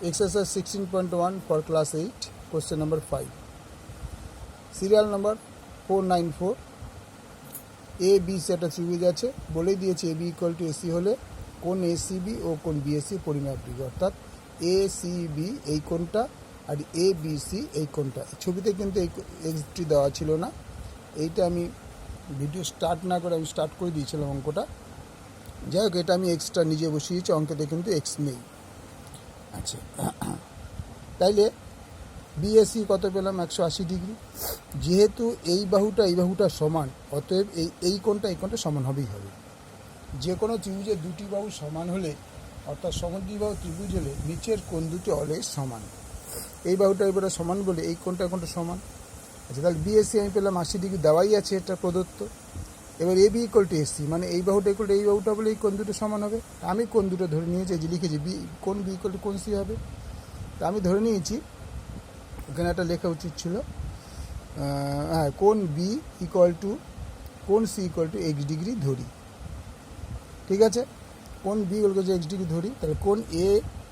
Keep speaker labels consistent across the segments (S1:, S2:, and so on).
S1: Exercise 16.1 for class 8, question number 5. Serial number 494. A B সে একটা ত্রিভুজ আছে, বলে দিয়েছে AB ইকুয়াল টু AC হলে কোণ ACB ও কোণ BAC পরিমাপ লিখো, অর্থাৎ ACB এই কোণটা আর ABC এই কোণটা। ছবিতে কিন্তু এই এক্সটি দেওয়া ছিল না, এইটা আমি ভিডিও স্টার্ট না করে আমি স্টার্ট করে দিয়েছিলাম অঙ্কটা। যাই হোক, এটা আমি এক্সট্রা নিজে বসিয়েছি, অঙ্কেতে কিন্তু এক্স নেই। আচ্ছা, তাইলে বিএসি কত পেলাম? 180 ডিগ্রি। যেহেতু এই বাহুটা সমান, অতএব এই কোণটা সমান হবেই হবে। যে কোনো ত্রিভুজের দুটি বাহু সমান হলে, অর্থাৎ সমদ্বিবাহু ত্রিভুজ হলে নিচের কোণ দুটি অলওয়েজ সমান। এই বাহুটা এবারে সমান বলে এই কোণটা সমান। আচ্ছা, তাহলে বিএসি আমি পেলাম 80 ডিগ্রি, দেওয়াই আছে, এটা প্রদত্ত। এবার এবি ইকুয়াল টু এসি, মানে এই বাহুটা ইকুয়াল টু এই বাহুটা বলে এই কোণ দুটো সমান হবে। আমি কোণ দুটো ধরে নিয়েছি, যে লিখেছি বি কোণ বি ইকুয়াল টু কোণ সি হবে। তা আমি ধরে নিয়েছি, এখানে একটা লেখা উচিত ছিল, হ্যাঁ, কোণ বি ইকুয়াল টু কোণ C equal to x degree ধরি। ঠিক আছে, কোণ B equal to x degree ধরি, তাহলে কোণ এ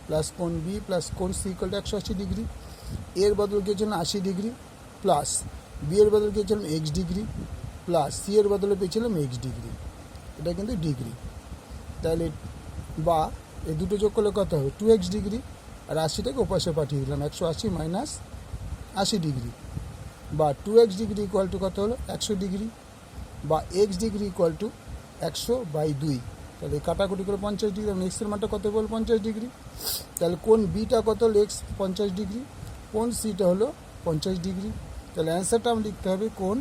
S1: প্লাস কোণ বি প্লাস কোণ সি ইকুয়াল টু 180 ডিগ্রি। এর বদল গিয়েছিলাম 80 ডিগ্রি, প্লাস বি এর বদল গিয়েছিলাম এক্স ডিগ্রি, প্লাস সি এর বদলে পেয়েছিলাম এক্স ডিগ্রি। এটা কিন্তু ডিগ্রি, তাহলে বা এই দুটো যোগ করলে কত হবে? 2x degree. আর 80টাকে ওপাশে পাঠিয়ে দিলাম, 180 মাইনাস 80 ডিগ্রি, বা 2x ডিগ্রি ইকুয়াল টু কত হলো? 100 ডিগ্রি, বা এক্স ডিগ্রি ইকুয়াল টু 100/2। তাহলে কাটাকুটি করে 50 ডিগ্রি, আমি এক্সের মানটা কত বল? 50 ডিগ্রি। তাহলে কোণ বিটা কত হলো? এক্স 50 ডিগ্রি, কোণ সিটা হলো 50 ডিগ্রি। তাহলে অ্যান্সারটা আমি লিখতে হবে কোণ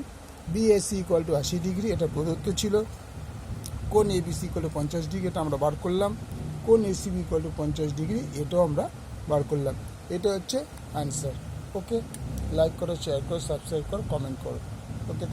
S1: বিএসি ইকুয়াল টু 80 ডিগ্রি, এটা প্রদত্ত ছিল। কোণ এবিসি ইকুয়াল টু 50 ডিগ্রি, এটা আমরা বার করলাম। কোণ এসিবি ইকুয়াল টু 50 ডিগ্রি, এটাও আমরা বার করলাম। এটা হচ্ছে অ্যান্সার। ওকে, লাইক করো, শেয়ার করো, সাবস্ক্রাইব করো, কমেন্ট করো। ওকে, থ্যাংক ইউ।